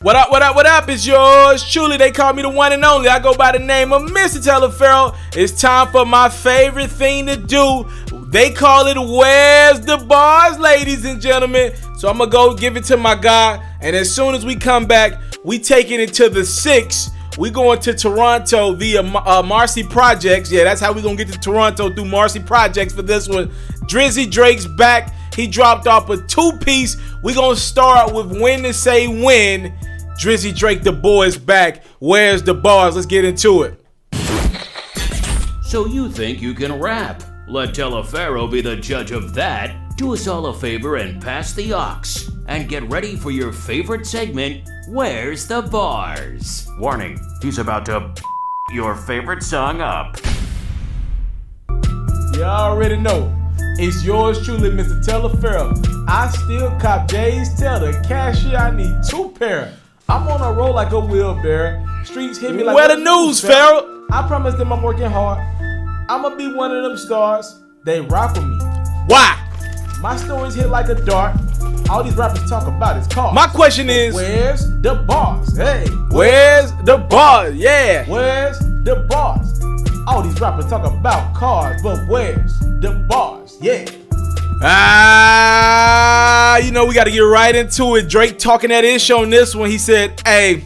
What up, what up, what up? It's yours truly. They call me the one and only. I go by the name of Mr. TALIAFERRO. It's time for my favorite thing to do. They call it Where's the Bars, ladies and gentlemen. So I'm going to go give it to my guy. And as soon as we come back, we taking it to the 6. We going to Toronto via Marcy Projects. Yeah, that's how we going to get to Toronto, through Marcy Projects for this one. Drizzy Drake's back. He dropped off a 2-piece. We going to start with When to Say When. Drizzy Drake, the boy's back. Where's the bars? Let's get into it. So you think you can rap? Let TALIAFERRO be the judge of that. Do us all a favor and pass the aux. And get ready for your favorite segment, Where's the Bars? Warning, he's about to your favorite song up. You already know. It's yours truly, Mr. TALIAFERRO. I still cop Jay's tell the cashier I need 2 pair. I'm on a roll like a wheelbarrow. Streets hit me like where the news, Ferro? I promise them I'm working hard. I'ma be one of them stars. They rock with me. Why? My stories hit like a dart. All these rappers talk about is cars. My question is, where's the bars? Hey, where's the bars? Yeah. Where's the bars? All these rappers talk about cars, but where's the bars? Yeah. You know, we got to get right into it. Drake talking that ish on this one. He said, hey,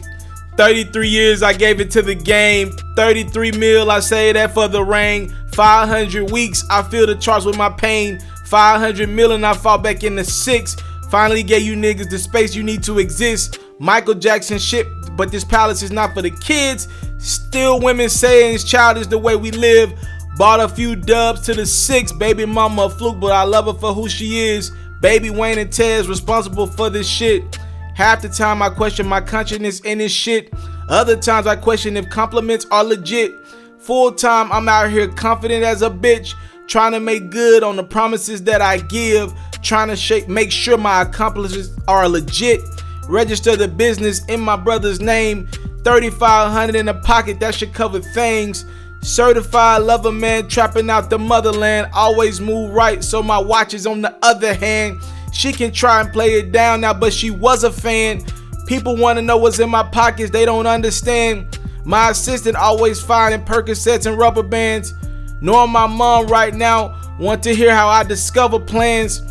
33 years I gave it to the game. 33 mil, I say that for the ring. 500 weeks, I feel the charts with my pain. 500 million, I fall back in the 6. Finally gave you niggas the space you need to exist. Michael Jackson shit, but this palace is not for the kids. Still women saying it's childish the way we live. Bought a few dubs to the 6. Baby mama a Fluke, but I love her for who she is. Baby Wayne and Tez responsible for this shit. Half the time I question my consciousness in this shit. Other times I question if compliments are legit. Full time I'm out here confident as a bitch. Trying to make good on the promises that I give. Trying to make sure my accomplishments are legit. Register the business in my brother's name. 3,500 in the pocket, that should cover things. Certified lover man, trapping out the motherland. Always move right, so my watch is on the other hand. She can try and play it down now, but she was a fan. People want to know what's in my pockets, they don't understand. My assistant always finding Percocets and rubber bands. Knowing my mom right now, want to hear how I discover plans.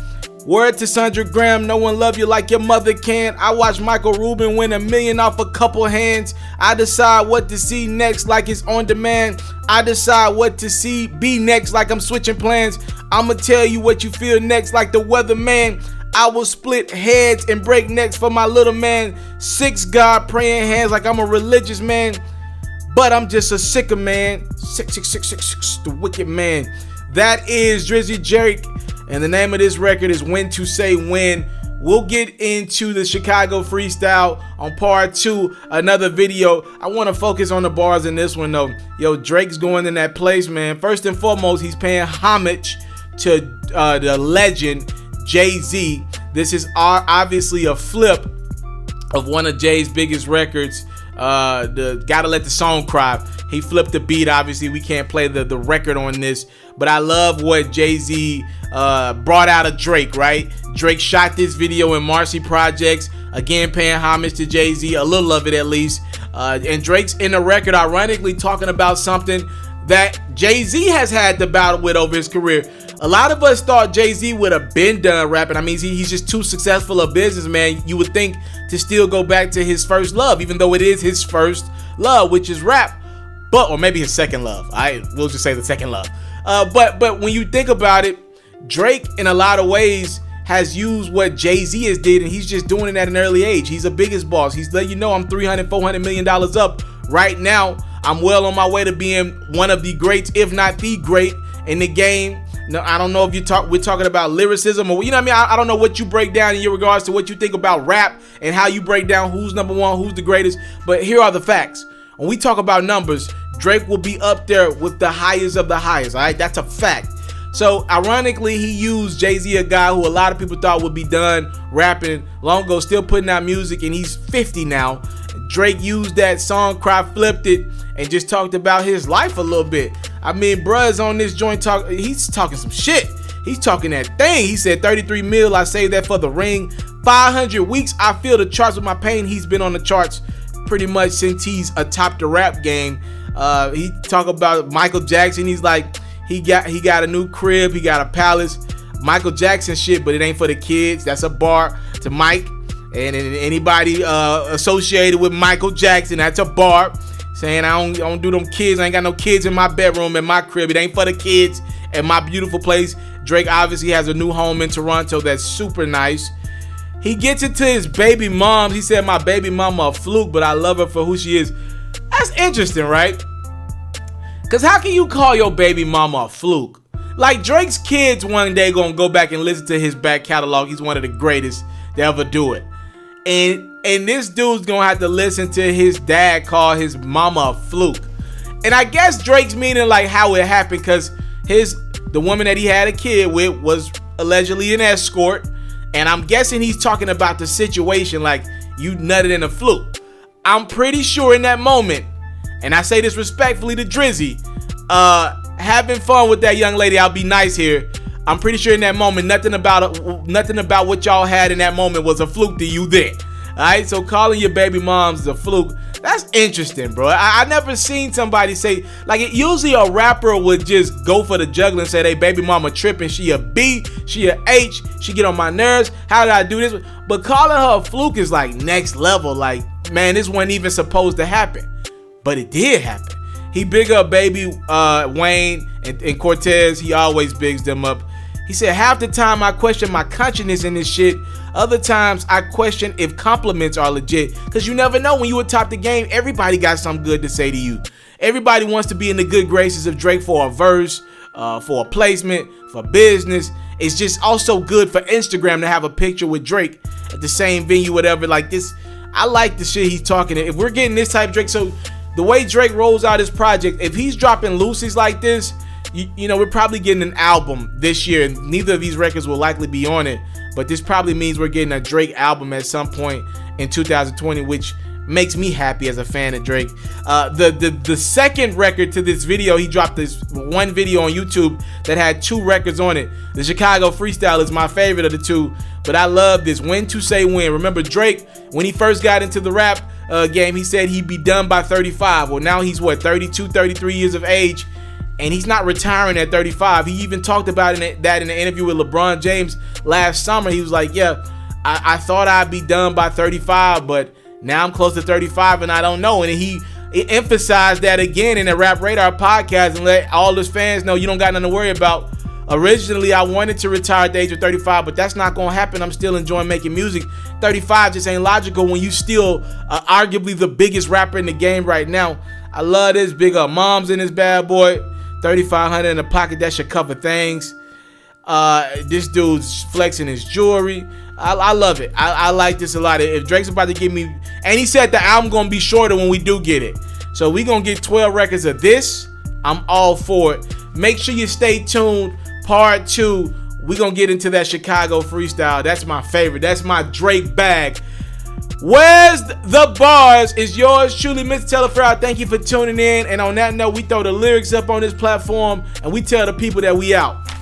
Word to Sandra Graham, no one love you like your mother can. I watch Michael Rubin win $1 million off a couple hands. I decide what to see next like it's on demand. I decide what to see be next like I'm switching plans. I'ma tell you what you feel next like the weatherman. I will split heads and break necks for my little man. 6 God praying hands like I'm a religious man. But I'm just a sicker man. 666, the wicked man. That is Drizzy Drake. And the name of this record is When to Say When. We'll get into the Chicago freestyle on part 2, another video. I want to focus on the bars in this one though. Yo, Drake's going in that place, man. First and foremost, he's paying homage to the legend Jay-Z. This is obviously a flip of one of Jay's biggest records. The Gotta Let the Song Cry. He flipped the beat. Obviously we can't play the record on this, but I love what Jay-Z brought out of Drake, right? Drake shot this video in Marcy Projects, again paying homage to Jay-Z, a little of it at least. And Drake's in the record ironically talking about something that Jay-Z has had to battle with over his career. A lot of us thought Jay-Z would have been done rapping. I mean, he's just too successful a businessman. You would think to still go back to his first love, even though it is his first love, which is rap. Or maybe his second love. We'll just say the second love. But when you think about it, Drake in a lot of ways has used what Jay-Z has did, and he's just doing it at an early age. He's the biggest boss. He's letting you know I'm $300-400 million up right now. I'm well on my way to being one of the greats, if not the great in the game. No, I don't know if we're talking about lyricism or, you know what I mean? I don't know what you break down in your regards to what you think about rap and how you break down who's number one, who's the greatest. But here are the facts. When we talk about numbers, Drake will be up there with the highest of the highest, all right? That's a fact. So ironically, he used Jay-Z, a guy who a lot of people thought would be done rapping long ago, still putting out music, and he's 50 now. Drake used that song, Cry, flipped it, and just talked about his life a little bit. I mean, bruh's on this joint he's talking some shit. He's talking that thing. He said 33 mil, I saved that for the ring. 500 weeks, I feel the charts with my pain. He's been on the charts pretty much since he's atop the rap game. He talk about Michael Jackson. He's like, he got a new crib, he got a palace. Michael Jackson shit, but it ain't for the kids. That's a bar to Mike. And anybody associated with Michael Jackson, that's a bar. Saying I don't do them kids. I ain't got no kids in my bedroom, in my crib. It ain't for the kids at my beautiful place. Drake obviously has a new home in Toronto that's super nice. He gets into his baby mom. He said, my baby mama a fluke, but I love her for who she is. That's interesting, right? Because how can you call your baby mama a fluke? Like, Drake's kids one day gonna go back and listen to his back catalog. He's one of the greatest to ever do it. And this dude's gonna have to listen to his dad call his mama a fluke. And I guess Drake's meaning like how it happened, because the woman that he had a kid with was allegedly an escort. And I'm guessing he's talking about the situation like you nutted in a fluke. I'm pretty sure in that moment, and I say this respectfully to Drizzy, having fun with that young lady, I'll be nice here. I'm pretty sure in that moment, nothing about what y'all had in that moment was a fluke to you then. Alright, so calling your baby moms a fluke, that's interesting, bro. I never seen somebody say, like, usually a rapper would just go for the juggler and say, they baby mama tripping, she a B, she a H, she get on my nerves, how did I do this? But calling her a fluke is like next level. Like, man, this wasn't even supposed to happen, but it did happen. He big up baby Wayne and Cortez. He always bigs them up. He said, half the time I question my consciousness in this shit. Other times I question if compliments are legit. Because you never know, when you atop the game, everybody got something good to say to you. Everybody wants to be in the good graces of Drake for a verse, for a placement, for business. It's just also good for Instagram to have a picture with Drake at the same venue, whatever. Like this, I like the shit he's talking. If we're getting this type of Drake, so the way Drake rolls out his project, if he's dropping loosies like this, you know, we're probably getting an album this year. Neither of these records will likely be on it, but this probably means we're getting a Drake album at some point in 2020, which makes me happy as a fan of Drake. The second record to this video, he dropped this one video on YouTube that had 2 records on it. The Chicago Freestyle is my favorite of the 2, but I love this, When to Say When. Remember Drake, when he first got into the rap game, he said he'd be done by 35. Well, now he's what, 32, 33 years of age, and he's not retiring at 35. He even talked about that in an interview with LeBron James last summer. He was like, yeah, I thought I'd be done by 35, but now I'm close to 35 and I don't know. And he emphasized that again in the Rap Radar podcast and let all his fans know you don't got nothing to worry about. Originally, I wanted to retire at the age of 35, but that's not going to happen. I'm still enjoying making music. 35 just ain't logical when you still arguably the biggest rapper in the game right now. I love this. Big up moms in this bad boy. 3,500 in the pocket, that should cover things. This dude's flexing his jewelry. I love it. I like this a lot. If Drake's about to give me, and he said the album gonna be shorter when we do get it, so we gonna get 12 records of this. I'm all for it. Make sure you stay tuned. Part 2, we gonna get into that Chicago freestyle. That's my favorite. That's my Drake bag. Where's the bars is yours truly, Mr. Taliaferro. Thank you for tuning in. And on that note, we throw the lyrics up on this platform and we tell the people that we out.